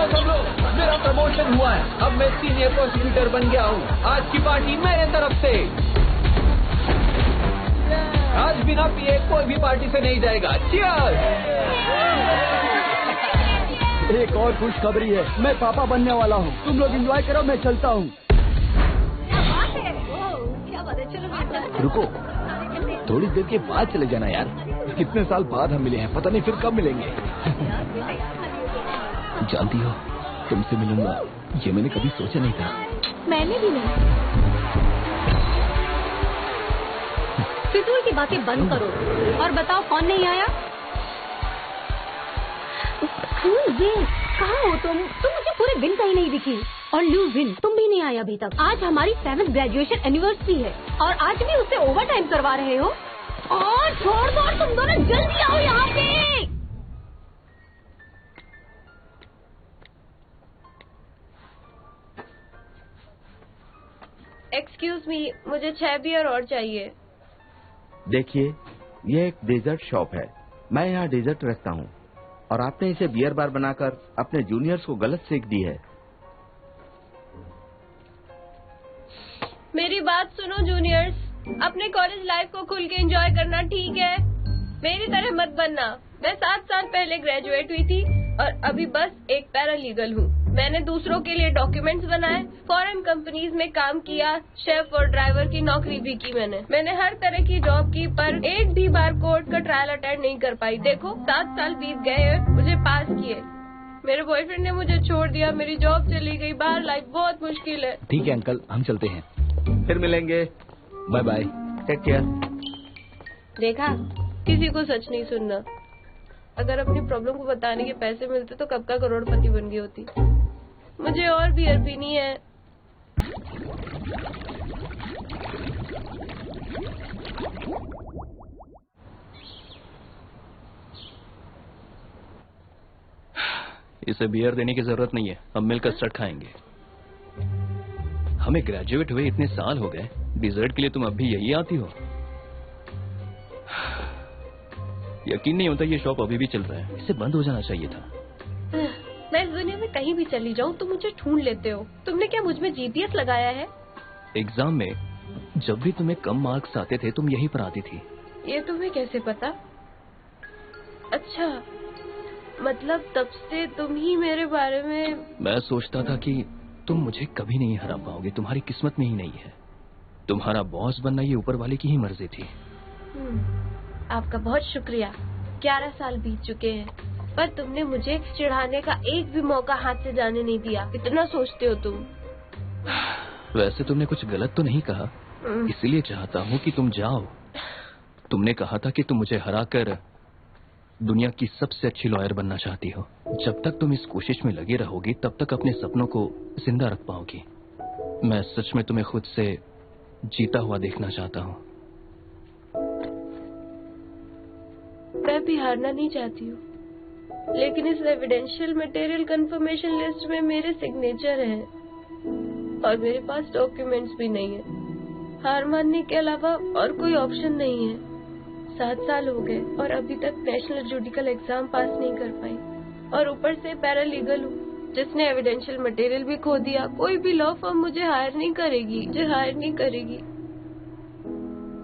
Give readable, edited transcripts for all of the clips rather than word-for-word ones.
संभलो, मेरा प्रमोशन हुआ है, अब मैं सीनियर प्रोसिक्यूटर बन गया हूँ। आज की पार्टी मेरे तरफ से। आज बिना पिए कोई भी पार्टी से नहीं जाएगा। Cheers! एक और खुशखबरी है, मैं पापा बनने वाला हूँ। तुम लोग एंजॉय करो, मैं चलता हूँ। रुको, थोड़ी देर के बाद चले जाना यार। कितने साल बाद हम मिले हैं, पता नहीं फिर कब मिलेंगे। जानती हो, तुमसे मिलूंगा ये मैंने कभी सोचा नहीं था। मैंने भी नहीं। फिजूल की बातें बंद करो और बताओ कौन नहीं आया। विन, कहाँ हो तुम? मुझे पूरे दिन कहीं नहीं दिखी। और ल्यू विन, तुम भी नहीं आए अभी तक। आज हमारी 7th ग्रेजुएशन एनिवर्सरी है और आज भी उससे ओवर टाइम करवा रहे हो। और छोड़ दो, और तुम दोनों जल्दी आओ यहाँ पे। एक्सक्यूज मी, मुझे 6 बियर और चाहिए। देखिए, ये एक डेजर्ट शॉप है। मैं यहाँ डेजर्ट रखता हूँ और आपने इसे बियर बार बनाकर अपने जूनियर्स को गलत सीख दी है। मेरी बात सुनो जूनियर्स, अपने कॉलेज लाइफ को खुल के एंजॉय करना ठीक है, मेरी तरह मत बनना। मैं 7 साल पहले ग्रेजुएट हुई थी और अभी बस एक पैरालीगल हूँ। मैंने दूसरों के लिए डॉक्यूमेंट्स बनाए, फॉरेन कंपनीज में काम किया, शेफ और ड्राइवर की नौकरी भी की। मैंने हर तरह की जॉब की, पर एक भी बार कोर्ट का ट्रायल अटेंड नहीं कर पाई। देखो 7 साल बीत गए, मुझे पास किए। मेरे बॉयफ्रेंड ने मुझे छोड़ दिया, मेरी जॉब चली गई, बाहर लाइफ बहुत मुश्किल है। ठीक है अंकल, हम चलते हैं। फिर मिलेंगे। Bye bye, take care. देखा, किसी को सच नहीं सुनना। अगर अपनी प्रॉब्लम को बताने के पैसे मिलते तो कब का करोड़पति बन गई होती। मुझे और बियर पीनी है। इसे बियर देने की जरूरत नहीं है, हम मिलकर कस्टर्ड खाएंगे। हमें ग्रेजुएट हुए इतने साल हो गए, डिजर्ट के लिए तुम अब भी यही आती हो? यकीन नहीं होता ये शॉप अभी भी चल रहा है, इसे बंद हो जाना चाहिए था। मैं इस दुनिया में कहीं भी चली जाऊं तुम मुझे ढूंढ लेते हो। तुमने क्या मुझ में जीपीएस लगाया है? एग्जाम में जब भी तुम्हें कम मार्क्स आते थे तुम यहीं पर आती थी। ये तुम्हें कैसे पता? अच्छा, मतलब तब से तुम ही मेरे बारे में। मैं सोचता था कि तुम मुझे कभी नहीं हरा पाओगे, तुम्हारी किस्मत में ही नहीं है। तुम्हारा बॉस बनना ये ऊपर वाले की ही मर्जी थी। आपका बहुत शुक्रिया। 11 साल बीत चुके हैं, पर तुमने मुझे चिढ़ाने का एक भी मौका हाथ से जाने नहीं दिया। इतना सोचते हो तुम। वैसे तुमने कुछ गलत तो नहीं कहा, इसीलिए चाहता हूँ कि तुम जाओ। तुमने कहा था कि तुम मुझे हराकर दुनिया की सबसे अच्छी लॉयर बनना चाहती हो। जब तक तुम इस कोशिश में लगी रहोगी तब तक अपने सपनों को जिंदा रख पाओगी। मैं सच में तुम्हें खुद से जीता हुआ देखना चाहता हूँ। मैं भी हारना नहीं चाहती हूँ, लेकिन इस एविडेंशियल मटेरियल कंफर्मेशन लिस्ट में मेरे सिग्नेचर हैं और मेरे पास डॉक्यूमेंट्स भी नहीं है। हार मानने के अलावा और कोई ऑप्शन नहीं है। 7 साल हो गए और अभी तक नेशनल जुडिकल एग्जाम पास नहीं कर पाई, और ऊपर से पैरालीगल हूँ जिसने एविडेंशियल मटेरियल भी खो दिया। कोई भी लॉ फर्म मुझे हायर नहीं करेगी।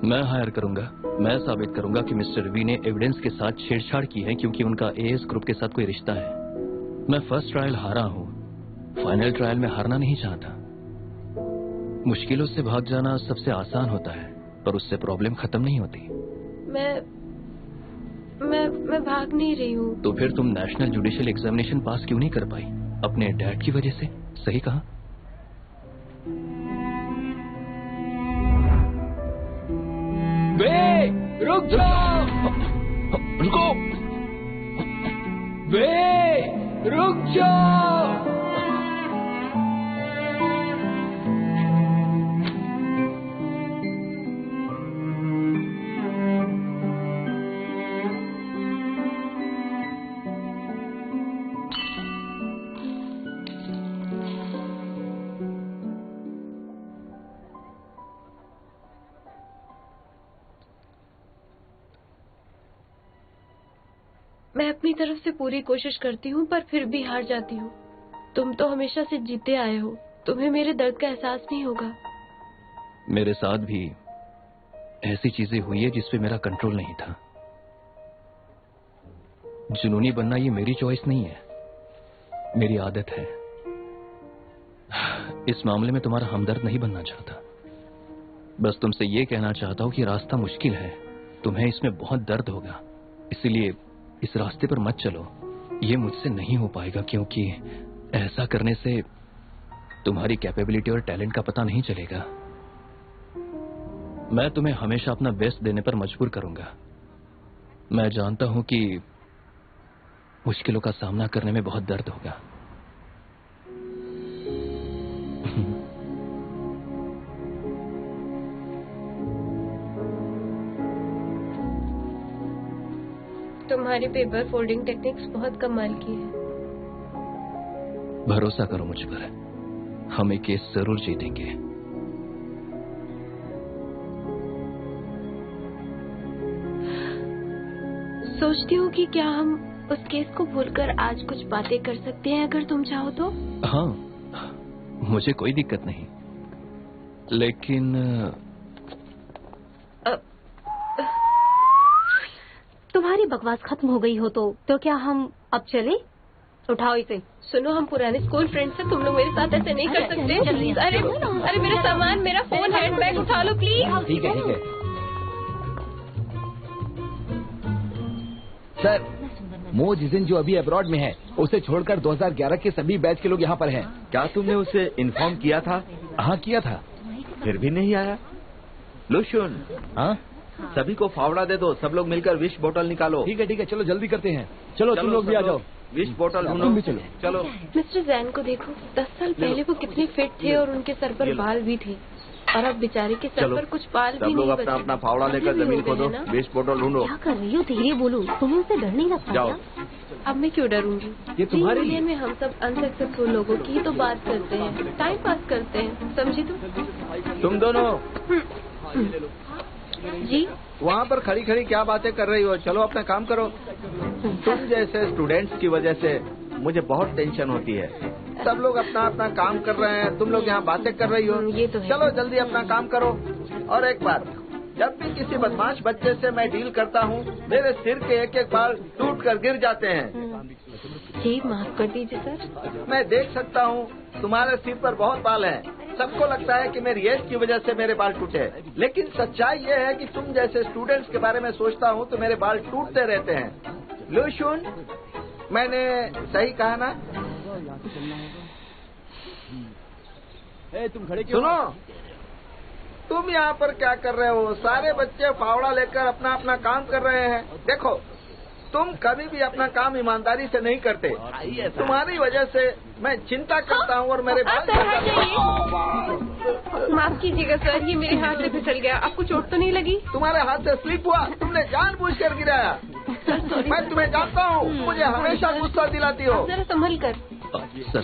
मैं हायर करूंगा। मैं साबित करूंगा कि मिस्टर वी ने एविडेंस के साथ छेड़छाड़ की है, क्योंकि उनका एएस ग्रुप के साथ कोई रिश्ता है। मैं फर्स्ट ट्रायल हारा हूँ, फाइनल ट्रायल में हारना नहीं चाहता। मुश्किलों से भाग जाना सबसे आसान होता है, पर उससे प्रॉब्लम खत्म नहीं होती। मैं भाग नहीं रही हूँ। तो फिर तुम नेशनल जुडिशियल एग्जामिनेशन पास क्यों नहीं कर पाई? अपने डैड की वजह से? सही कहा। वे, रुक जाओ। रुको। वे, रुक जाओ। मैं अपनी तरफ से पूरी कोशिश करती हूँ, पर फिर भी हार जाती हूँ। तुम तो हमेशा से जीते आए हो, तुम्हें मेरे दर्द का एहसास नहीं होगा। मेरे साथ भी ऐसी चीजें हुई है जिस पे मेरा कंट्रोल नहीं था। जुनूनी बनना ये मेरी चॉइस नहीं है, मेरी आदत है। इस मामले में तुम्हारा हमदर्द नहीं बनना चाहता, बस तुमसे ये कहना चाहता हूं कि रास्ता मुश्किल है, तुम्हें इसमें बहुत दर्द होगा, इसलिए इस रास्ते पर मत चलो। ये मुझसे नहीं हो पाएगा, क्योंकि ऐसा करने से तुम्हारी कैपेबिलिटी और टैलेंट का पता नहीं चलेगा। मैं तुम्हें हमेशा अपना बेस्ट देने पर मजबूर करूंगा। मैं जानता हूं कि मुश्किलों का सामना करने में बहुत दर्द होगा। तुम्हारी पेपर फोल्डिंग टेक्निक्स बहुत कमाल की है। भरोसा करो मुझ पर, हम ये केस जरूर जीतेंगे। सोचती हूँ कि क्या हम उस केस को भूलकर आज कुछ बातें कर सकते हैं, अगर तुम चाहो तो। हाँ, मुझे कोई दिक्कत नहीं, लेकिन तुम्हारी बकवास खत्म हो गई हो तो क्या हम अब चले? उठाओ इसे। सुनो, हम पुराने स्कूल फ्रेंड्स हैं, तुम लोग मेरे साथ ऐसे नहीं कर सकते। अरे मेरा सामान, मेरा फोन, हैंडबैग उठा लो प्लीज। ठीक है ठीक है। सर, मो जिजिन जो अभी अब्रॉड में है, उसे छोड़कर 2011 के सभी बैच के लोग यहाँ पर हैं। क्या तुमने उसे इन्फॉर्म किया था? हाँ किया था। फिर भी नहीं आया। लुशुन, हाँ सभी को फावड़ा दे दो, सब लोग मिलकर विश बोतल निकालो। ठीक है, चलो जल्दी करते हैं। चलो तुम लोग भी आ जाओ। विश बोतल ढूंढो। तुम भी चलो। चलो। मिस्टर जैन को देखो, 10 साल पहले वो कितने फिट थे और उनके सर पर बाल भी थे, और अब बेचारे के सर पर कुछ बाल भी सब नहीं लोग बचे। अपना अपना फावड़ा लेकर जमीन खोदो, विश बोतल ढूंढो। क्या कर रही हो? धीरे बोलो, तुम्हें उसे डर नहीं लगता जाओ। क्या? अब मैं क्यों डरूंगी? ये तुम्हारे 3 मिलियन में हम सब अनसक्सेसफुल लोगों की तो बात करते हैं, टाइम पास करते हैं, समझी तुम दोनों जी? वहाँ पर खड़ी खड़ी क्या बातें कर रही हो? चलो अपना काम करो। तुम जैसे स्टूडेंट्स की वजह से मुझे बहुत टेंशन होती है। सब लोग अपना अपना काम कर रहे हैं, तुम लोग यहाँ बातें कर रही हो। ये तो है। चलो जल्दी अपना काम करो। और एक बात, जब भी किसी बदमाश बच्चे से मैं डील करता हूँ, मेरे सिर के एक एक बाल टूट कर गिर जाते हैं। जी माफ कर दीजिए सर। मैं देख सकता हूँ तुम्हारे सिर पर बहुत बाल हैं। सबको लगता है कि मेरी एज की वजह से मेरे बाल टूटे, लेकिन सच्चाई ये है कि तुम जैसे स्टूडेंट्स के बारे में सोचता हूँ तो मेरे बाल टूटते रहते हैं। लुशुन, मैंने सही कहा ना? तुम खड़े क्यों? सुनो, तुम यहाँ पर क्या कर रहे हो? सारे बच्चे फावड़ा लेकर अपना अपना काम कर रहे हैं। देखो, तुम कभी भी अपना काम ईमानदारी से नहीं करते। तुम्हारी वजह से मैं चिंता करता हूँ और मेरे बाल माफ कीजिएगा सर, ये मेरे हाथ से फिसल गया। आपको चोट तो नहीं लगी? तुम्हारे हाथ से स्लिप हुआ, तुमने जानबूझकर गिराया। मैं तुम्हें जानता हूँ, मुझे हमेशा गुस्सा दिलाती हो। जरा संभल कर। सर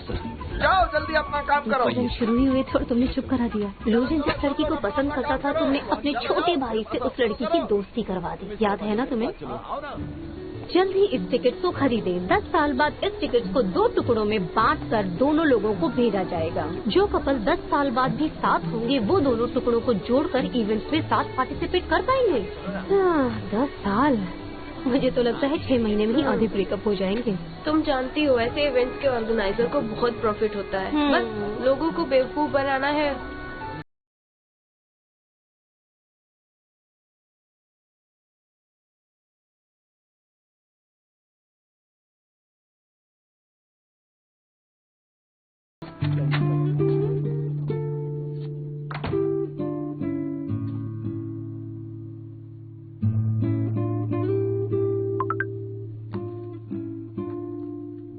जाओ जल्दी अपना काम करो। जब शुरू ही हुए थे और तुमने चुप करा दिया। लूजिन जिस लड़की को पसंद करता था, तुमने अपने छोटे भाई से उस लड़की की दोस्ती करवा दी, याद है ना तुम्हें? जल्द ही इस टिकट को खरीदे। 10 साल बाद इस टिकट को 2 टुकड़ों में बांटकर दोनों लोगों को भेजा जाएगा। जो कपल 10 साल बाद भी साथ होंगे, वो दोनों टुकड़ों को जोड़कर इवेंट्स में साथ पार्टिसिपेट कर पाएंगे। 10 साल, मुझे तो लगता है 6 महीने में ही आधे ब्रेकअप हो जाएंगे। तुम जानती हो, ऐसे इवेंट्स के ऑर्गेनाइजर को बहुत प्रॉफिट होता है। बस लोगों को बेवकूफ बनाना है।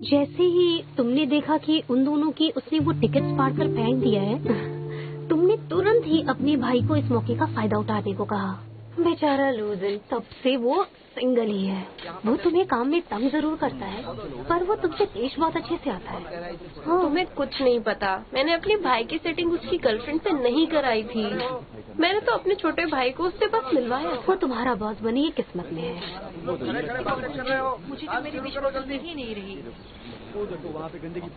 जैसे ही तुमने देखा कि उन दोनों की उसने वो टिकट्स फाड़ कर फेंक दिया है, तुमने तुरंत ही अपने भाई को इस मौके का फायदा उठाने को कहा। बेचारा लूजन, तब से वो सिंगल ही है। वो तुम्हें काम में तंग जरूर करता है, पर वो तुमसे पेश बहुत अच्छे से आता है। हाँ। तुम्हें कुछ नहीं पता, मैंने अपने भाई की सेटिंग उसकी गर्लफ्रेंड से नहीं कराई थी। मैंने तो अपने छोटे भाई को उससे बस मिलवाया। वो तुम्हारा बॉस बनी ये किस्मत में है। मुझे तो मेरी विश पसंद ही नहीं रही। वहाँ पे गंदगी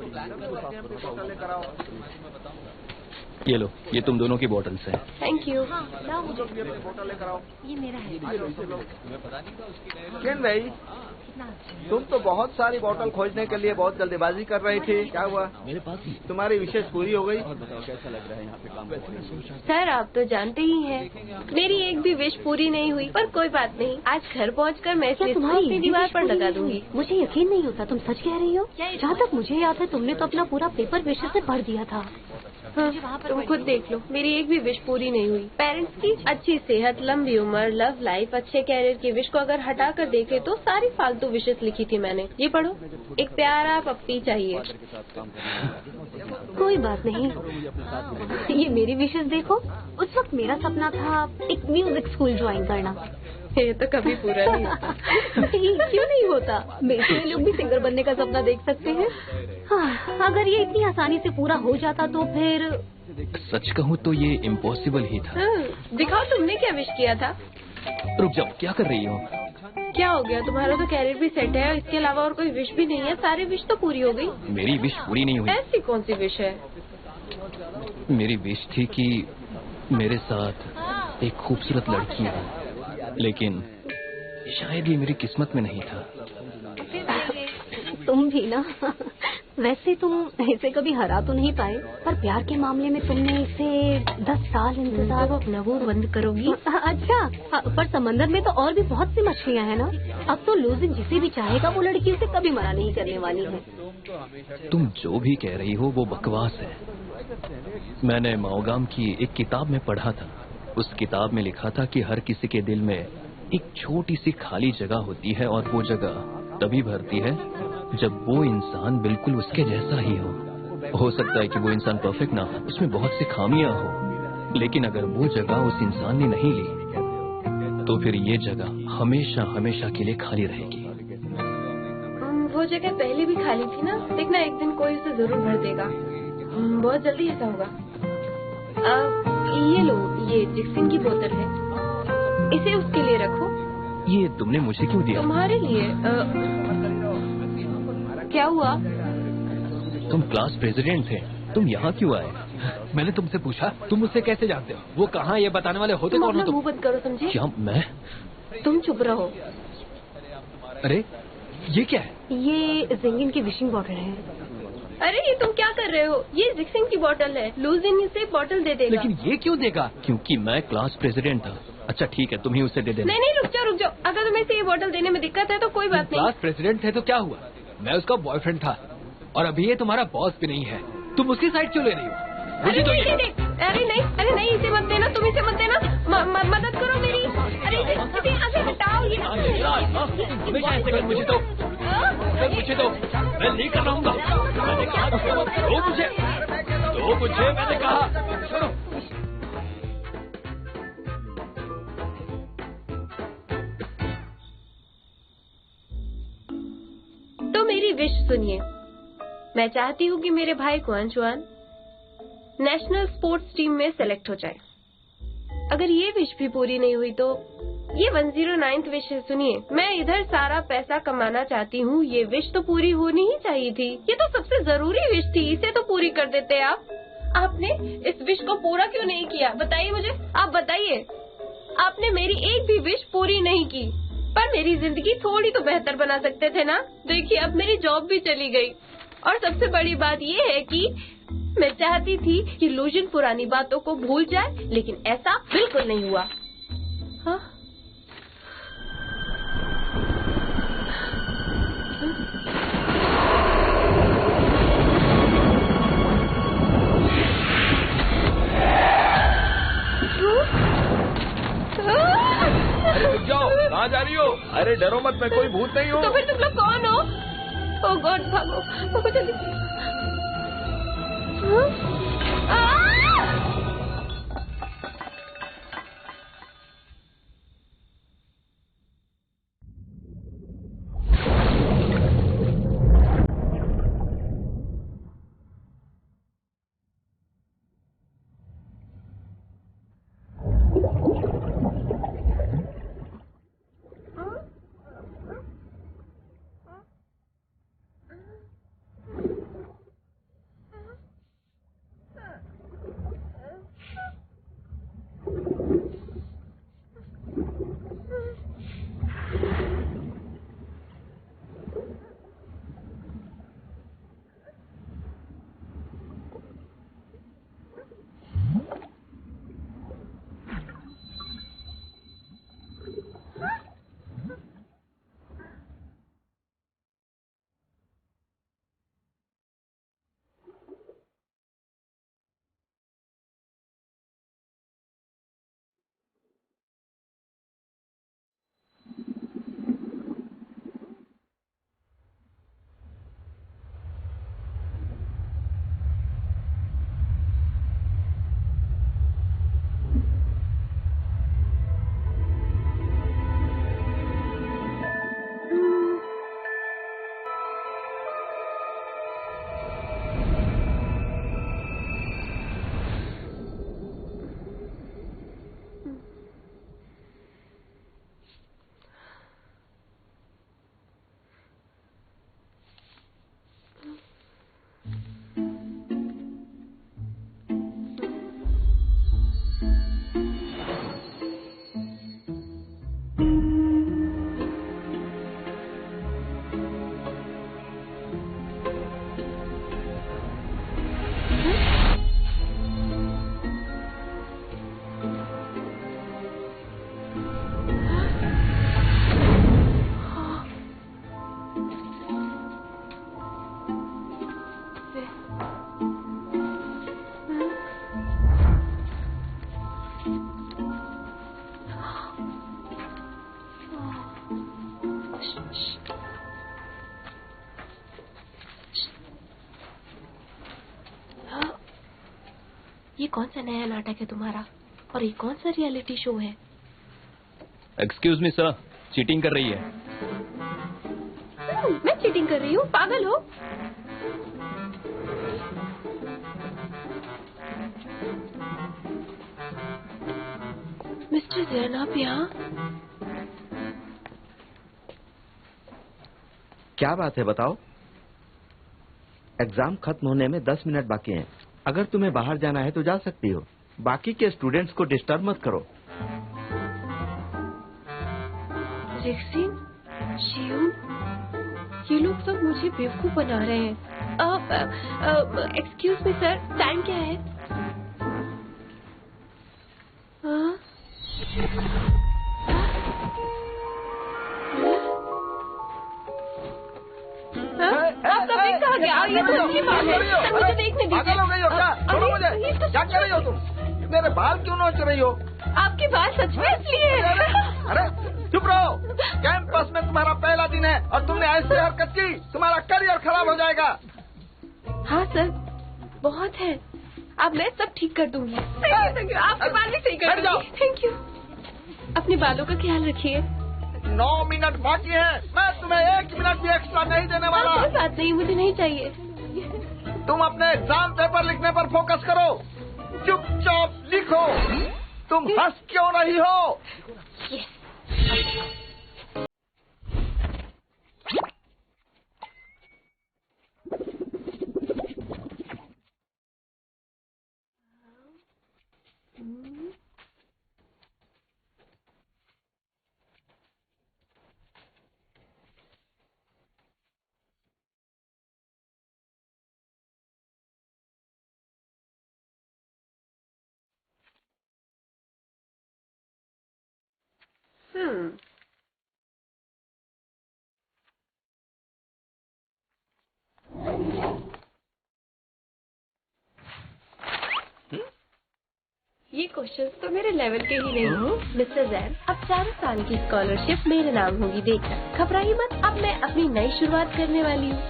ये लो, ये तुम दोनों की बॉटल्स हैं। Thank you. बोतल लेकर आओ। ये मेरा है। किन भाई, तुम तो बहुत सारी बोतल खोजने के लिए बहुत जल्दीबाजी कर रही थी, क्या हुआ? मेरे पास ही तुम्हारी विशेष पूरी हो गई? कैसा लग रहा है यहाँ पे काम करके? सर आप तो जानते ही हैं, मेरी एक भी विश पूरी नहीं हुई, पर कोई बात नहीं, आज घर पहुंचकर मैं इसे अपनी दीवार पर लगा दूंगी। मुझे यकीन नहीं होता तुम सच कह रही हो। जहाँ तक मुझे याद है तुमने तो अपना पूरा पेपर विशेष से पढ़ दिया था। हाँ, तुम खुद देख लो, मेरी एक भी विश पूरी नहीं हुई। पेरेंट्स की अच्छी सेहत, लंबी उम्र, लव लाइफ, अच्छे कैरियर की विश को अगर हटा कर देखे तो सारी फालतू विशेष लिखी थी मैंने। ये पढ़ो, एक प्यारा पप्पी चाहिए। कोई बात नहीं, ये मेरी विशेष देखो। उस वक्त मेरा सपना था एक म्यूजिक स्कूल ज्वाइन करना। ये तो कभी पूरा नहीं होता। क्यों नहीं होता? मेरे लोग भी सिंगर बनने का सपना देख सकते हैं। हाँ, अगर ये इतनी आसानी से पूरा हो जाता तो फिर। सच कहूँ तो ये इम्पॉसिबल ही था। दिखाओ तुमने क्या विश किया था। रुक जाओ, क्या कर रही हो? क्या हो गया? तुम्हारा तो कैरियर भी सेट है, इसके अलावा और कोई विश भी नहीं है। सारी विश तो पूरी हो गई। मेरी विश पूरी नहीं हुई। ऐसी कौन सी विश है? मेरी विश थी कि मेरे साथ एक खूबसूरत लड़की है, लेकिन शायद ये मेरी किस्मत में नहीं था। तुम भी ना। वैसे तुम इसे कभी हरा तो नहीं पाए, पर प्यार के मामले में तुमने इसे 10 साल इंतजार। अपना वो बंद करोगी? अच्छा, पर समंदर में तो और भी बहुत सी मछलियाँ हैं ना। अब तो लूजिंग जिसे भी चाहेगा वो लड़की उसे कभी मना नहीं करने वाली है। तुम जो भी कह रही हो वो बकवास है। मैंने माओगाम की एक किताब में पढ़ा था। उस किताब में लिखा था कि हर किसी के दिल में एक छोटी सी खाली जगह होती है, और वो जगह तभी भरती है जब वो इंसान बिल्कुल उसके जैसा ही हो सकता है कि वो इंसान परफेक्ट ना हो, उसमें बहुत सी खामियां हो, लेकिन अगर वो जगह उस इंसान ने नहीं ली तो फिर ये जगह हमेशा हमेशा के लिए खाली रहेगी। वो जगह पहले भी खाली थी ना, देखना एक दिन कोई उसे जरूर भर देगा। बहुत जल्दी ऐसा होगा। ये लो, ये जिक्सिन की बोतल है, इसे उसके लिए रखो। ये तुमने मुझे क्यों दिया? तुम्हारे लिए। क्या हुआ? तुम क्लास प्रेसिडेंट थे, तुम यहाँ क्यों आए? मैंने तुमसे पूछा तुम मुझसे कैसे जानते हो? वो कहाँ ये बताने वाले होते कौन हो तुम? मुंह बंद करो, समझे? क्या मैं? तुम चुप रहो। अरे ये क्या है? ये जिंगिन की विशिंग बॉटल है। अरे ये तुम क्या कर रहे हो? ये जिक्सिन की बोतल है, लूजिन इसे बॉटल दे देगा। लेकिन ये क्यों देगा? क्योंकि मैं क्लास प्रेसिडेंट था। अच्छा ठीक है, तुम ही उसे दे देना। नहीं, रुक जाओ। अगर तुम्हें इसे ये बोतल देने में दिक्कत है तो कोई बात नहीं। क्लास प्रेसिडेंट थे तो क्या हुआ? मैं उसका बॉयफ्रेंड था, और अभी ये तुम्हारा बॉस भी नहीं है। तुम उसकी साइड क्यों ले रही हो? मुझे तो अरे नहीं, इसे मत देना, तुम इसे मत देना। मदद करो मेरी। अरे इसे हटाओ। ये हमेशा ऐसे कर। मुझे तो मैं नहीं कर रहूंगा। मैंने कहा तो मुझे मैंने कहा छोड़ो। तो मेरी विश सुनिए। मैं चाहती हूँ कि मेरे भाई को अंशुआन नेशनल स्पोर्ट्स टीम में सेलेक्ट हो जाए। अगर ये विश भी पूरी नहीं हुई तो ये 109th विश है। सुनिए, मैं इधर सारा पैसा कमाना चाहती हूँ। ये विश तो पूरी होनी ही चाहिए थी। ये तो सबसे जरूरी विश थी, इसे तो पूरी कर देते आप। आपने इस विश को पूरा क्यों नहीं किया? बताइए मुझे, आप बताइए। आपने मेरी एक भी विश पूरी नहीं की, पर मेरी जिंदगी थोड़ी तो बेहतर बना सकते थे ना। देखिए अब मेरी जॉब भी चली गई, और सबसे बड़ी बात ये है कि मैं चाहती थी कि लूजिन पुरानी बातों को भूल जाए, लेकिन ऐसा बिल्कुल नहीं हुआ। हाँ? अरे रुक जाओ, कहाँ जा रही हो? अरे डरो मत, मैं कोई भूत नहीं हूँ। तो फिर तुम लोग कौन हो? ओह गॉड, भागो जल्दी। ये कौन सा नया नाटक है तुम्हारा, और ये कौन सा रियलिटी शो है? एक्सक्यूज मी सर, चीटिंग कर रही है। मैं चीटिंग कर रही हूँ? पागल हो? मिस्टर जैन, आप यहाँ? क्या बात है, बताओ। एग्जाम खत्म होने में 10 मिनट बाकी हैं। अगर तुम्हें बाहर जाना है तो जा सकती हो। बाकी के स्टूडेंट्स को डिस्टर्ब मत करो। रिक्सिन, शियून, ये लोग सब मुझे बेवकूफ बना रहे हैं। एक्सक्यूज मी सर, टाइम क्या है? आपका बैग कहाँ गया? ये तो अच्छी बात है। सर, मुझे देखने दीजिए। पागल हो गई हो क्या? छोड़ो मुझे। क्या कर रही हो तुम? मेरे बाल क्यों नोच रही हो? आपके बाल सच में इसलिए? अरे चुप रहो। कैंपस में तुम्हारा पहला दिन है और तुमने ऐसी हरकत की, तुम्हारा करियर खराब हो जाएगा। हाँ सर, बहुत है। अब मैं सब ठीक कर दूंगी। Thank you. आपके बाल भी सही कर दूंगी। Thank you. अपने बालों का ख्याल रखिए। 9 मिनट बाकी है। मैं तुम्हें 1 मिनट भी एक्स्ट्रा नहीं देने वाला। कोई बात नहीं, मुझे नहीं चाहिए। तुम अपने एग्जाम पेपर लिखने पर फोकस करो। चुपचाप लिखो। तुम हंस क्यों रही हो? ये क्वेश्चंस तो मेरे लेवल के ही नहीं। मिस्टर जैन, अब 4 साल की स्कॉलरशिप मेरे नाम होगी, देखना। घबराइए मत, अब मैं अपनी नई शुरुआत करने वाली हूँ।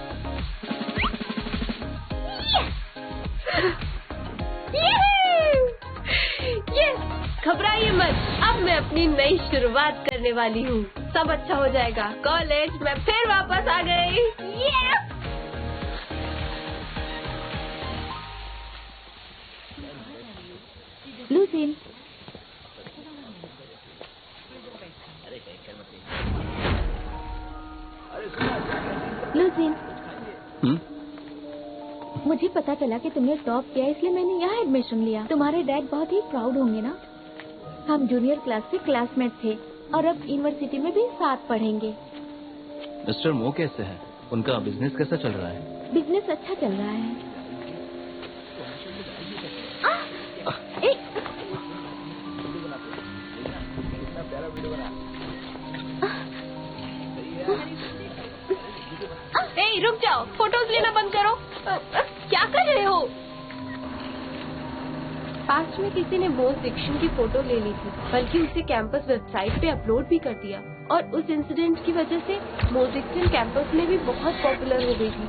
घबराइए मत, अब मैं अपनी नई शुरुआत करने वाली हूँ। सब अच्छा हो जाएगा। कॉलेज में फिर वापस आ गई। लूसीन, लूसीन, मुझे पता चला कि तुमने टॉप किया, इसलिए मैंने यहाँ एडमिशन लिया। तुम्हारे डैड बहुत ही प्राउड होंगे ना। हम जूनियर क्लास से क्लासमेट थे और अब यूनिवर्सिटी में भी साथ पढ़ेंगे। मिस्टर मो कैसे हैं? उनका बिजनेस कैसा चल रहा है? बिजनेस अच्छा चल रहा है। रुक जाओ, फोटोज लेना बंद करो। क्या कर रहे हो? पास्ट में किसी ने मोज डिक्शन की फोटो ले ली थी, बल्कि उसे कैंपस वेबसाइट पे अपलोड भी कर दिया, और उस इंसिडेंट की वजह से मोज डिक्शन कैंपस में भी बहुत पॉपुलर हो गई थी।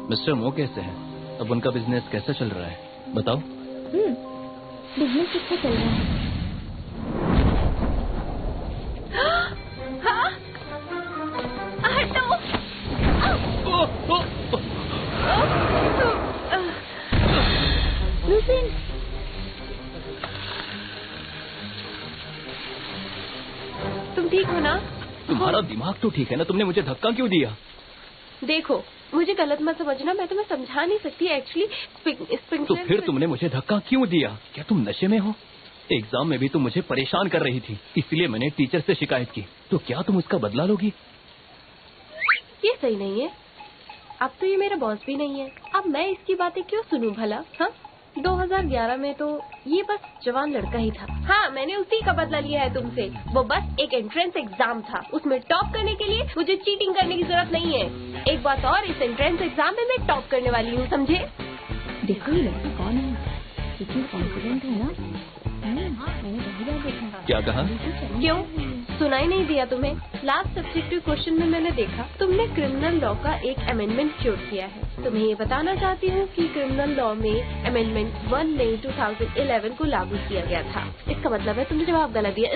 मिस्टर मो कैसे हैं? अब उनका बिजनेस कैसा चल रहा है, बताओ। बिजनेस अच्छा चल रहा है। हाँ? हटो। लूसीन, तुम ठीक हो ना? तुम्हारा दिमाग तो ठीक है ना? तुमने मुझे धक्का क्यों दिया? देखो, मुझे गलत मत समझना, मैं तुम्हें समझा नहीं सकती एक्चुअली। तो फिर तुमने मुझे धक्का क्यों दिया? क्या तुम नशे में हो? एग्जाम में भी तुम मुझे परेशान कर रही थी, इसलिए मैंने टीचर से शिकायत की। तो क्या तुम उसका बदला लोगी? ये सही नहीं है। अब तो ये मेरा बॉस भी नहीं है, अब मैं इसकी बातें क्यों सुनूं भला? हाँ, 2011 में तो ये बस जवान लड़का ही था। हाँ, मैंने उसी का बदला लिया है तुमसे। वो बस एक एंट्रेंस एग्जाम था, उसमें टॉप करने के लिए मुझे चीटिंग करने की जरूरत नहीं है। एक बात और, इस एंट्रेंस एग्जाम में मैं टॉप करने वाली हूँ, समझे? देखो ये लड़की कौन है, कितनी कॉन्फिडेंट है ना। मैंने पहली बार देखा। क्या कहा? क्यों? सुनाई नहीं दिया तुम्हें? लास्ट सब्जेक्टिव क्वेश्चन में मैंने देखा तुमने क्रिमिनल लॉ का एक अमेंडमेंट जोड़ किया है। तुम्हें ये बताना चाहती हूँ कि क्रिमिनल लॉ में अमेंडमेंट 1 मई 2011 को लागू किया गया था। इसका मतलब है तुमने जवाब गलत दिया।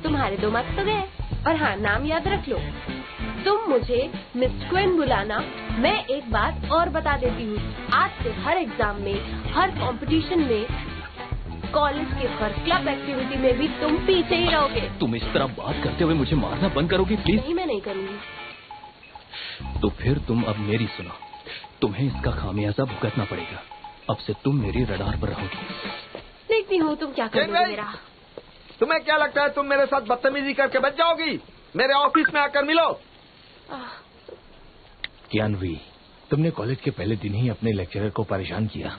तुम्हारे 2 मार्क्स तो गए। और हाँ, नाम याद रख लो, तुम मुझे मिस क्वीन बुलाना। मैं एक बात और बता देती हूँ, आज से हर एग्जाम में, हर कंपटीशन में, कॉलेज के हर क्लब एक्टिविटी में भी तुम पीछे ही रहोगे। तुम इस तरह बात करते हुए मुझे मारना बंद करोगी प्लीज? नहीं, मैं नहीं करूँगी। तो फिर तुम अब मेरी सुनो, तुम्हें इसका खामियाजा भुगतना पड़ेगा। अब से तुम मेरी रडार पर रहोगी। देखती हूँ तुम क्या करोगे मेरा। तुम्हें क्या लगता है तुम मेरे साथ बदतमीजी करके बच जाओगी? मेरे ऑफिस में आकर मिलो। ज्ञानवी, तुमने कॉलेज के पहले दिन ही अपने लेक्चरर को परेशान किया।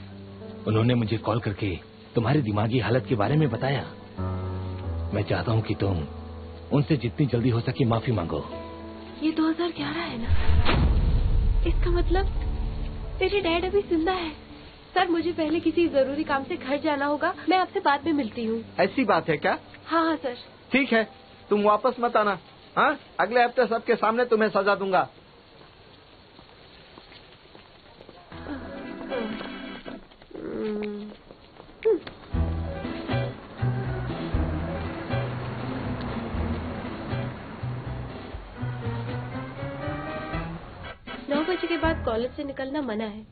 उन्होंने मुझे कॉल करके तुम्हारी दिमागी हालत के बारे में बताया। मैं चाहता हूँ कि तुम उनसे जितनी जल्दी हो सके माफी मांगो। ये 2011 है ना? इसका मतलब तेरे डैड अभी जिंदा है। सर, मुझे पहले किसी जरूरी काम से घर जाना होगा। मैं आपसे बाद में मिलती हूँ। ऐसी बात है क्या? हाँ हाँ सर। ठीक है, तुम वापस मत आना। हाँ, अगले हफ्ते सबके सामने तुम्हें सजा दूंगा। बजे के बाद कॉलेज से निकलना मना है।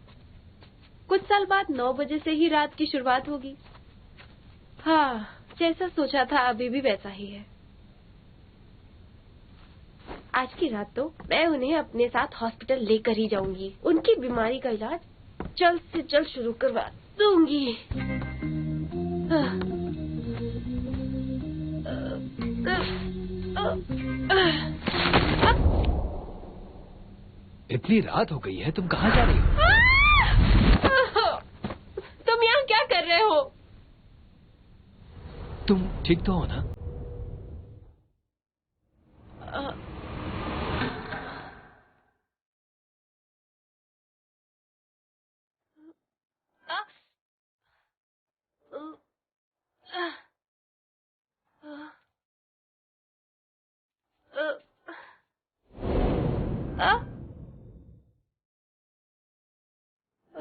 कुछ साल बाद 9 बजे से ही रात की शुरुआत होगी। हाँ, जैसा सोचा था अभी भी वैसा ही है। आज की रात तो मैं उन्हें अपने साथ हॉस्पिटल लेकर ही जाऊंगी। उनकी बीमारी का इलाज जल्द से जल्द शुरू करवा दूंगी। इतनी रात हो गई है, तुम कहाँ जा रही हो? तुम यहाँ क्या कर रहे हो? तुम ठीक तो हो ना?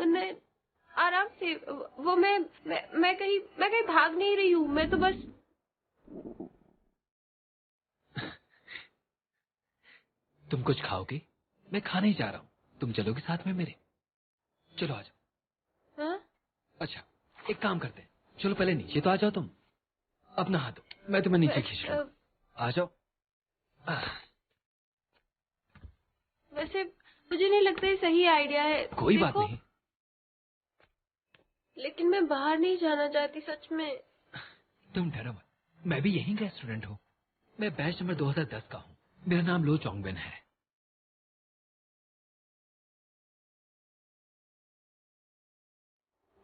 नहीं, आराम से। वो मैं कहीं भाग नहीं रही हूँ। मैं तो बस तुम कुछ खाओगे? मैं खाने ही जा रहा हूँ। तुम चलोगे साथ में मेरे? चलो आ जाओ। हाँ? अच्छा, एक काम करते हैं, चलो पहले नीचे तो आ जाओ। तुम अब नहा दो, मैं तुम्हें नीचे खींच लूँ। आ जाओ। वैसे मुझे नहीं लगता ये सही आइडिया है। कोई बात नहीं। लेकिन मैं बाहर नहीं जाना चाहती, सच में। तुम डरो मत, मैं भी यहीं का स्टूडेंट हूँ। मैं बैच नंबर 2010 का हूँ। मेरा नाम लो चोंगबेन है।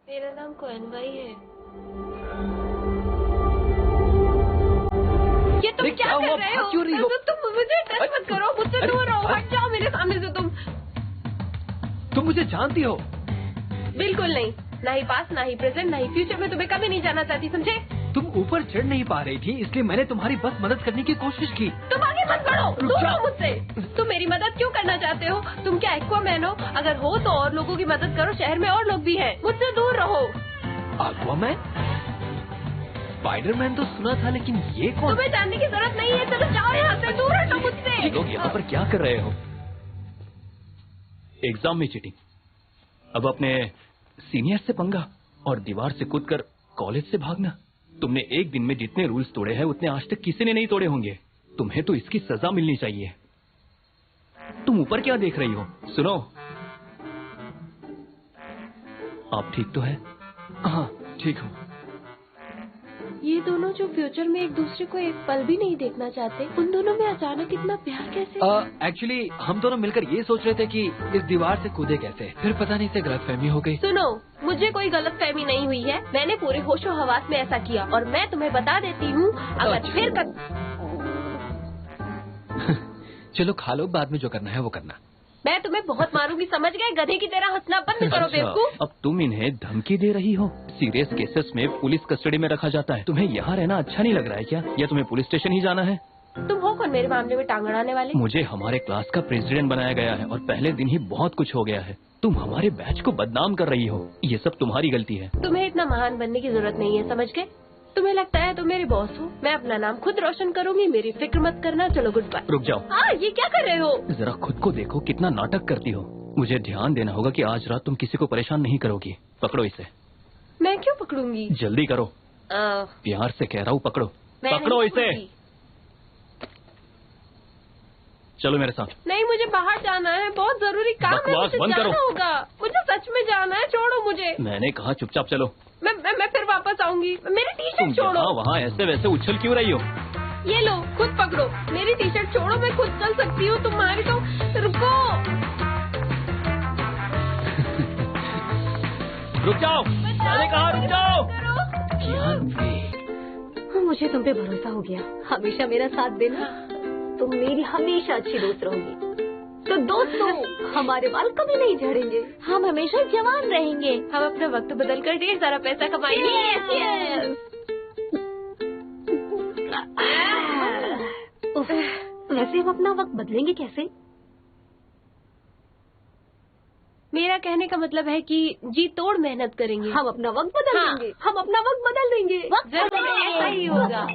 मेरा नाम कोएनवाई है। ये तुम क्या कर रहे हो? क्यों रही हो? तुम मुझे टच मत करो, मुझसे दूर रहो, हट जाओ मेरे सामने से। तुम मुझे जानती हो? बिल्कुल नहीं। ना ही पास, ना ही प्रेजेंट, ना ही फ्यूचर में तुम्हें कभी नहीं जाना चाहती, समझे? तुम ऊपर चढ़ नहीं पा रही थी, इसलिए मैंने तुम्हारी बस मदद करने की कोशिश की। तुम आगे मत बढ़ो, दूर रहो मुझसे। तुम मेरी मदद क्यों करना चाहते हो? तुम क्या एक्वामैन हो? अगर हो तो और लोगों की मदद करो, शहर में और लोग भी हैं। मुझसे दूर रहो। एक्वामैन? स्पाइडरमैन तो सुना था, लेकिन ये कौन? तुम्हें जानने की जरूरत नहीं है। चलो जाओ यहाँ से, दूर हटो मुझसे। ये लोग यहाँ पर क्या कर रहे हो? एग्जाम में चीटिंग, अब अपने सीनियर से पंगा और दीवार से कूदकर कॉलेज से भागना। तुमने एक दिन में जितने रूल्स तोड़े हैं उतने आज तक किसी ने नहीं तोड़े होंगे। तुम्हें तो इसकी सजा मिलनी चाहिए। तुम ऊपर क्या देख रही हो? सुनो, आप ठीक तो है? हाँ, ठीक हूँ। ये दोनों जो फ्यूचर में एक दूसरे को एक पल भी नहीं देखना चाहते, उन दोनों में अचानक इतना प्यार कैसे? एक्चुअली हम दोनों मिलकर ये सोच रहे थे कि इस दीवार से कूदे कैसे, फिर पता नहीं से गलतफहमी हो गई। सुनो, मुझे कोई गलतफहमी नहीं हुई है। मैंने पूरे होशो हवास में ऐसा किया और मैं तुम्हें बता देती हूँ, अगर फिर चलो खा लो, बाद में जो करना है वो करना। मैं तुम्हें बहुत मारूंगी, समझ गए? गधे की तरह हंसना बंद करो बेवकूफ। अब तुम इन्हें धमकी दे रही हो? सीरियस केसेस में पुलिस कस्टडी में रखा जाता है। तुम्हें यहाँ रहना अच्छा नहीं लग रहा है क्या? या तुम्हें पुलिस स्टेशन ही जाना है? तुम हो कौन मेरे मामले में टांग अड़ाने वाले? मुझे हमारे क्लास का प्रेसिडेंट बनाया गया है और पहले दिन ही बहुत कुछ हो गया है। तुम हमारे बैच को बदनाम कर रही हो। ये सब तुम्हारी गलती है। तुम्हें इतना महान बनने की जरूरत नहीं है, समझ गए? तुम्हें लगता है तुम मेरे बॉस हो? मैं अपना नाम खुद रोशन करूंगी, मेरी फिक्र मत करना। चलो गुड बाय। रुक जाओ। ये क्या कर रहे हो? जरा खुद को देखो, कितना नाटक करती हो। मुझे ध्यान देना होगा कि आज रात तुम किसी को परेशान नहीं करोगी। पकड़ो इसे। मैं क्यों पकड़ूंगी? जल्दी करो। प्यार से कह रहा हूँ, पकड़ो। मैं पकड़ो नहीं इसे। पकड़ूंगी। चलो मेरे साथ। नहीं, मुझे बाहर जाना है, बहुत जरूरी काम है, बकवास मुझे बंद जाना करो। होगा। मुझे सच में जाना है, छोड़ो मुझे। मैंने कहा चुपचाप चलो। मैं फिर वापस आऊंगी। मेरी टी तुम शर्ट छोड़ो। यहाँ वहाँ ऐसे वैसे उछल क्यों रही हो? ये लो, खुद पकड़ो। मेरी टी शर्ट छोड़ो, मैं खुद चल सकती हूँ। तुम्हारी तो रुको। रुक जाओ। मैंने कहा रुक जाओ। मुझे तुम पे भरोसा हो गया। हमेशा मेरा साथ देना। तुम मेरी हमेशा अच्छी दोस्त रहोगी। तो दोस्तों, हमारे बाल कभी नहीं झड़ेंगे। हम हमेशा जवान रहेंगे। हम अपना वक्त बदल कर ढेर सारा पैसा कमाएंगे। वैसे हम अपना वक्त बदलेंगे कैसे? मेरा कहने का मतलब है कि जी तोड़ मेहनत करेंगे। हम अपना वक्त बदल हाँ। देंगे। हम अपना वक्त बदल देंगे। जरूर ऐसा ही होगा।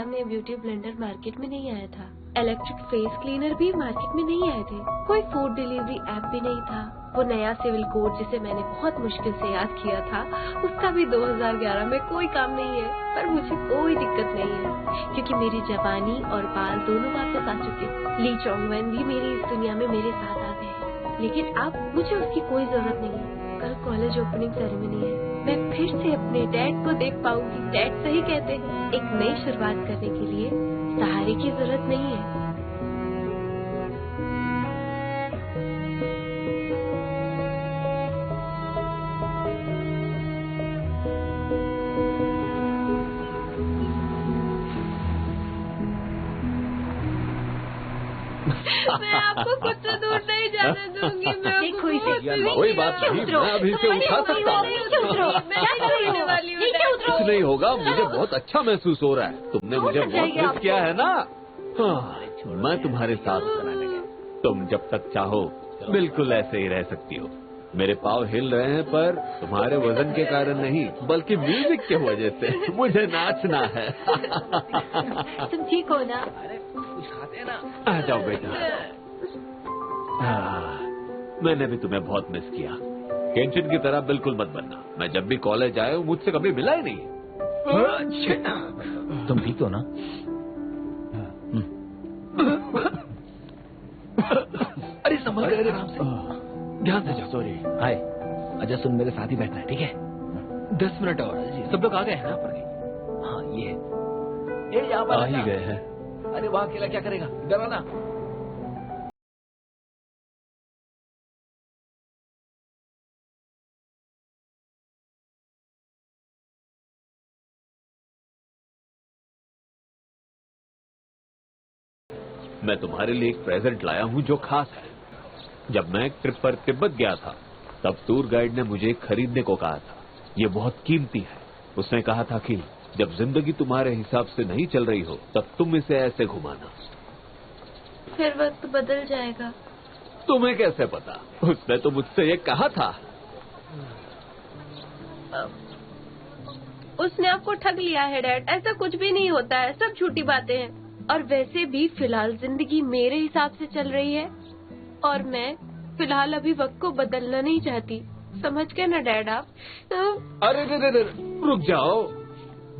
में ब्यूटी ब्लेंडर मार्केट में नहीं आया था। इलेक्ट्रिक फेस क्लीनर भी मार्केट में नहीं आए थे। कोई फूड डिलीवरी ऐप भी नहीं था। वो नया सिविल कोड जिसे मैंने बहुत मुश्किल से याद किया था, उसका भी 2011 में कोई काम नहीं है। पर मुझे कोई दिक्कत नहीं है, क्योंकि मेरी जवानी और बाल दोनों वापस आ चुके। ली चोंगवन भी मेरी इस दुनिया में मेरे साथ आ गए, लेकिन अब मुझे उसकी कोई जरूरत नहीं है। कल कॉलेज ओपनिंग सेरेमनी है, मैं फिर से अपने डैड को देख पाऊंगी। डैड सही कहते हैं, एक नई शुरुआत करने के लिए सहारे की जरूरत नहीं है। मैं आपको खुद से दूर नहीं जाने दूंगी। मैं देखो इसे, कोई बात नहीं, मैं अभी से उठा सकता हूँ। कुछ नहीं होगा, मुझे बहुत अच्छा महसूस हो रहा है। तुमने मुझे बहुत मिस किया है ना। हाँ, मैं तुम्हारे साथ हूँ। तुम जब तक चाहो बिल्कुल ऐसे ही रह सकती हो। मेरे पाँव हिल रहे हैं, पर तुम्हारे वजन के कारण नहीं, बल्कि म्यूजिक की वजह से। मुझे नाचना है। तुम ठीक हो ना? आ जाओ बेटा। मैंने भी तुम्हें बहुत मिस किया। केंचन की तरह बिल्कुल मत बनना। मैं जब भी कॉलेज आया हूँ, मुझसे कभी मिला ही नहीं। तुम ठीक हो ना? अरे संभल कर, आराम से, ध्यान से जाओ। सॉरी। हाय, अच्छा सुन, मेरे साथ ही बैठना है, ठीक है? 10 मिनट और। सब लोग आ गए हैं ना? पर हाँ, ये यहाँ पर आ ही गए हैं। अरे वहाँ अकेला क्या करेगा? इधर आना। मैं तुम्हारे लिए एक प्रेजेंट लाया हूँ जो खास है। जब मैं एक ट्रिप पर तिब्बत गया था, तब टूर गाइड ने मुझे खरीदने को कहा था। ये बहुत कीमती है। उसने कहा था कि जब जिंदगी तुम्हारे हिसाब से नहीं चल रही हो, तब तुम इसे ऐसे घुमाना। फिर वक्त बदल जाएगा। तुम्हें कैसे पता? उसने तो मुझसे ये कहा था। उसने आपको ठग लिया है डैड। ऐसा कुछ भी नहीं होता है, सब झूठी बातें हैं। और वैसे भी फिलहाल जिंदगी मेरे हिसाब से चल रही है और मैं फिलहाल अभी वक्त को बदलना नहीं चाहती। समझ गए ना डैड आप? अरे रुक जाओ।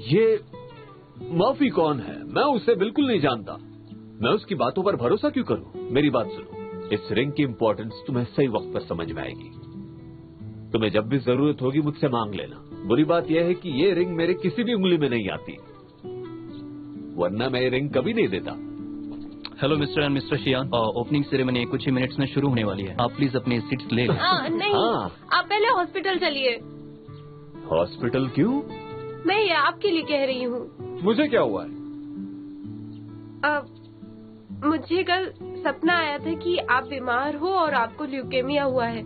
ये मर्फी कौन है? मैं उसे बिल्कुल नहीं जानता। मैं उसकी बातों पर भरोसा क्यों करूं? मेरी बात सुनो, इस रिंग की इम्पोर्टेंस तुम्हें सही वक्त पर समझ में आएगी। तुम्हें जब भी जरूरत होगी मुझसे मांग लेना। बुरी बात यह है कि ये रिंग मेरे किसी भी उंगली में नहीं आती, वरना मैं ये रिंग कभी नहीं देता। Hello mister and mister Xian, opening ceremony कुछ ही मिनट्स में शुरू होने वाली है। आप प्लीज अपनी सीट्स ले लें। नहीं, आप पहले हॉस्पिटल चलिए। हॉस्पिटल क्यों? मैं ये आपके लिए कह रही हूँ। मुझे क्या हुआ है? मुझे कल सपना आया था कि आप बीमार हो और आपको ल्यूकेमिया हुआ है।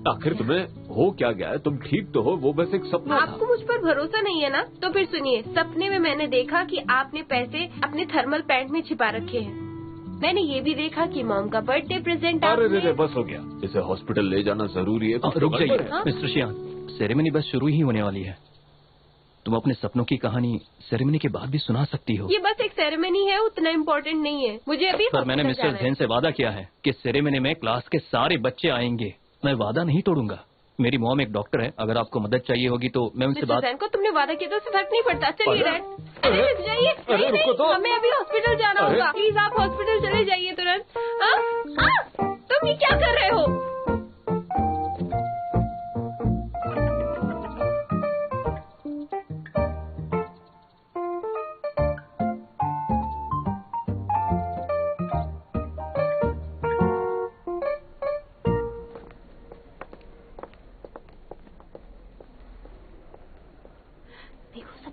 आखिर तुम्हें हो क्या गया है? तुम ठीक तो हो? वो बस एक सपना था। आपको मुझ पर भरोसा नहीं है ना? तो फिर सुनिए, सपने में मैंने देखा कि आपने पैसे अपने थर्मल पैंट में छिपा रखे हैं। मैंने ये भी देखा कि मॉम का बर्थडे प्रेजेंट अरे बस हो गया। इसे हॉस्पिटल ले जाना जरूरी है। रुक जाइए मिस्टर शियान, सेरेमनी बस शुरू ही होने वाली है। तुम अपने सपनों की कहानी सेरेमनी के बाद भी सुना सकती हो। ये बस एक सेरेमनी है, उतना इम्पोर्टेंट नहीं है। मुझे अभी पर मैंने मिस्टर जैन से वादा किया है कि सेरेमनी में क्लास के सारे बच्चे आएंगे। मैं वादा नहीं तोड़ूंगा। मेरी मॉम एक डॉक्टर है, अगर आपको मदद चाहिए होगी तो मैं उनसे बात। को तुमने वादा किया तो उससे फर्क नहीं पड़ता। चलिए डैड। अरे रुक जाइए। नहीं, हमें अभी हॉस्पिटल जाना होगा। प्लीज आप हॉस्पिटल चले जाइए तुरंत। तुम ये क्या कर रहे हो?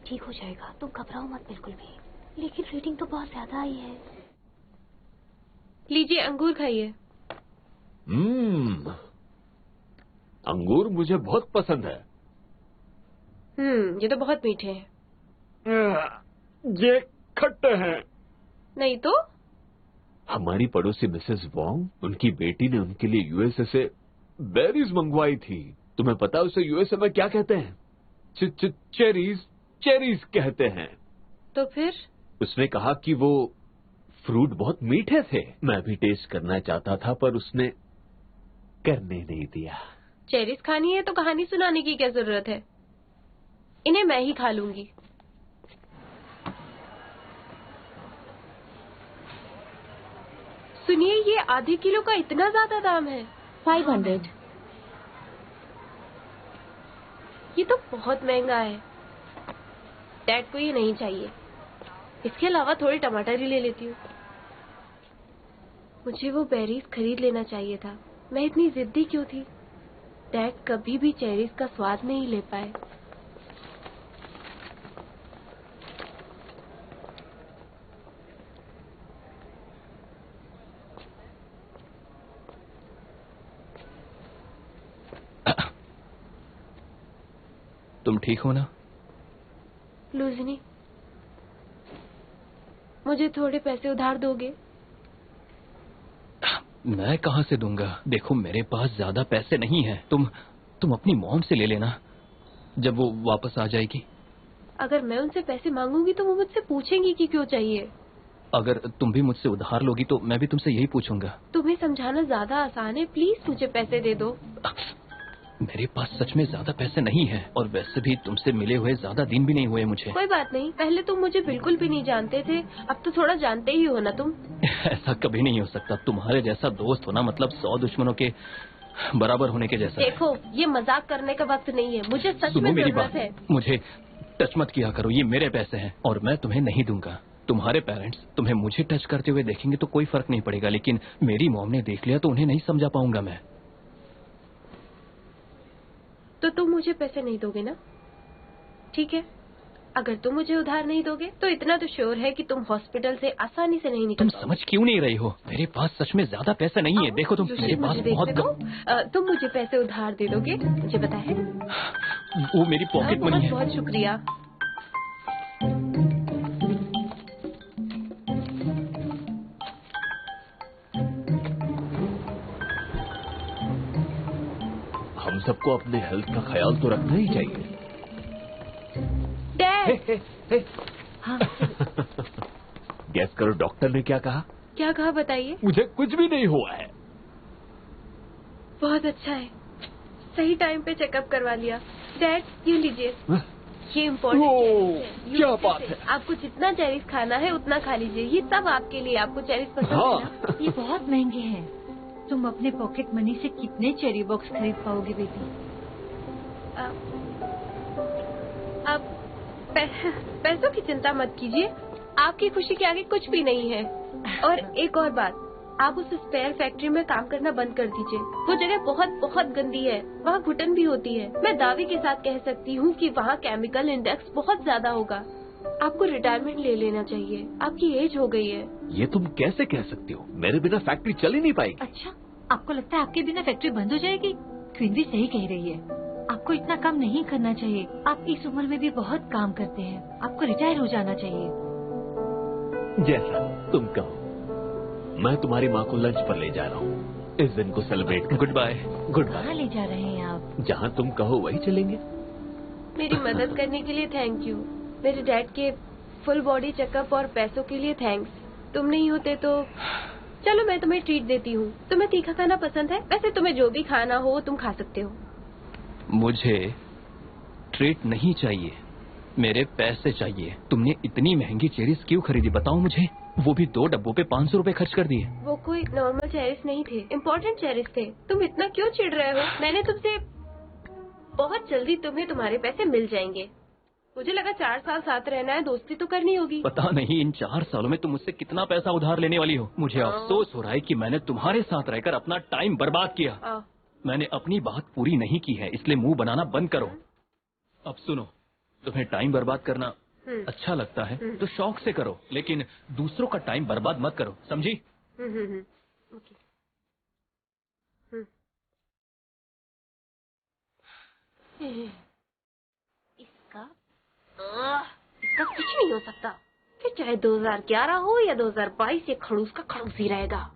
ठीक हो जाएगा, तुम घबराओ मत बिल्कुल भी। लेकिन रीडिंग तो बहुत ज्यादा आई है। लीजिए अंगूर खाइए। अंगूर मुझे बहुत पसंद है। ये तो बहुत मीठे हैं। ये खट्टे हैं। नहीं तो? हमारी पड़ोसी मिसेस वोंग, उनकी बेटी ने उनके लिए यूएसए से बेरीज मंगवाई थी। तुम्हें पता है उसे यूएसए में क्या कहते हैं? चेरीज कहते हैं। तो फिर? उसने कहा कि वो फ्रूट बहुत मीठे थे। मैं भी टेस्ट करना चाहता था पर उसने करने नहीं दिया। चेरीज खानी है तो कहानी सुनाने की क्या जरूरत है? इन्हें मैं ही खा लूंगी। सुनिए, ये आधे किलो का इतना ज्यादा दाम है। 500। ये तो बहुत महंगा है। डैड को ये नहीं चाहिए। इसके अलावा थोड़े टमाटर ही ले लेती हूँ। मुझे वो बेरीज खरीद लेना चाहिए था। मैं इतनी जिद्दी क्यों थी? डैड कभी भी चेरीज का स्वाद नहीं ले पाए। तुम ठीक हो ना? लूजनी, मुझे थोड़े पैसे उधार दोगे? मैं कहाँ से दूंगा? देखो मेरे पास ज्यादा पैसे नहीं हैं। तुम अपनी मॉम से ले लेना जब वो वापस आ जाएगी। अगर मैं उनसे पैसे मांगूंगी तो वो मुझसे पूछेंगी कि क्यों चाहिए। अगर तुम भी मुझसे उधार लोगी तो मैं भी तुमसे यही पूछूंगा। तुम्हें समझाना ज्यादा आसान है। प्लीज मुझे पैसे दे दो। मेरे पास सच में ज्यादा पैसे नहीं हैं और वैसे भी तुमसे मिले हुए ज्यादा दिन भी नहीं हुए मुझे। कोई बात नहीं, पहले तुम मुझे बिल्कुल भी नहीं जानते थे, अब तो थोड़ा जानते ही हो ना तुम। ऐसा कभी नहीं हो सकता। तुम्हारे जैसा दोस्त होना मतलब 100 दुश्मनों के बराबर होने के जैसा। देखो, ये मजाक करने का वक्त नहीं है। मुझे सच में मेरी जरूरत बात है। मुझे टच मत किया करो। ये मेरे पैसे हैं और मैं तुम्हें नहीं दूंगा। तुम्हारे पेरेंट्स तुम्हें मुझे टच करते हुए देखेंगे तो कोई फर्क नहीं पड़ेगा, लेकिन मेरी मॉम ने देख लिया तो उन्हें नहीं समझा पाऊंगा मैं। तो तुम मुझे पैसे नहीं दोगे ना? ठीक है, अगर तुम मुझे उधार नहीं दोगे तो इतना तो श्योर है कि तुम हॉस्पिटल से आसानी से नहीं निकल तुम समझ क्यों नहीं रही हो? मेरे पास सच में ज्यादा पैसे नहीं है। देखो तुम, मेरे पास बहुत तुम मुझे पैसे उधार दे दोगे? मुझे पता है। वो मेरी पॉकेट मनी है। बहुत शुक्रिया। हम सबको अपने हेल्थ का ख्याल तो रखना ही चाहिए। हाँ गैस करो डॉक्टर ने क्या कहा? क्या कहा बताइए? मुझे कुछ भी नहीं हुआ है। बहुत अच्छा है, सही टाइम पे चेकअप करवा लिया। डैड ये लीजिए, ये इम्पोर्टेंट है। क्या बात है? आपको जितना चेरीज खाना है उतना खा लीजिए, ये सब आपके लिए। आपको चेरीज पसंद है ना? ये बहुत महंगे हैं। तुम अपने पॉकेट मनी से कितने चेरी बॉक्स खरीद पाओगे बेटी? आप पैसों की चिंता मत कीजिए, आपकी खुशी के आगे कुछ भी नहीं है। और एक और बात, आप उस स्पेयर फैक्ट्री में काम करना बंद कर दीजिए। वो जगह बहुत बहुत गंदी है, वहाँ घुटन भी होती है। मैं दावे के साथ कह सकती हूँ कि वहाँ केमिकल इंडेक्स बहुत ज्यादा होगा। आपको रिटायरमेंट ले लेना चाहिए, आपकी एज हो गई है। ये तुम कैसे कह सकती हो? मेरे बिना फैक्ट्री चल ही नहीं पाएगी। अच्छा, आपको लगता है आपके बिना फैक्ट्री बंद हो जाएगी? क्वीन भी सही कह रही है, आपको इतना काम नहीं करना चाहिए। आप इस उम्र में भी बहुत काम करते हैं, आपको रिटायर हो जाना चाहिए। जैसा तुम कहो। मैं तुम्हारी माँ को लंच पर ले जा रहा हूँ, इस दिन को सेलिब्रेट कर। Good bye. गुड कहाँ बाय। ले जा रहे हैं आप? जहाँ तुम कहो वही चलेंगे। मेरी मदद करने के लिए थैंक यू। मेरे डैड के फुल बॉडी चेकअप और पैसों के लिए थैंक्स। तुम नहीं होते तो चलो मैं तुम्हें ट्रीट देती हूँ। तुम्हें तीखा खाना पसंद है? वैसे तुम्हें जो भी खाना हो तुम खा सकते हो। मुझे ट्रीट नहीं चाहिए, मेरे पैसे चाहिए। तुमने इतनी महंगी चेरीज क्यों खरीदी बताओ मुझे? वो भी 2 डब्बों पे 500 रुपए खर्च कर दिए। वो कोई नॉर्मल चेरीज नहीं थे, इम्पोर्टेंट चेरीज थे। तुम इतना क्यों चिढ़ रहे हो? मैंने तुमसे बहुत जल्दी तुम्हें तुम्हारे पैसे मिल जाएंगे। मुझे लगा 4 साल साथ रहना है, दोस्ती तो करनी होगी। पता नहीं इन 4 सालों में तुम मुझसे कितना पैसा उधार लेने वाली हो। मुझे अफसोस हो रहा है कि मैंने तुम्हारे साथ रहकर अपना टाइम बर्बाद किया। मैंने अपनी बात पूरी नहीं की है, इसलिए मुंह बनाना बंद करो। अब सुनो, तुम्हें टाइम बर्बाद करना अच्छा लगता है तो शौक से करो, लेकिन दूसरों का टाइम बर्बाद मत करो, समझी? ओके। इसका कुछ नहीं हो सकता। फिर चाहे 2011 हो या 2022, ये खड़ूस का खड़ूस ही रहेगा।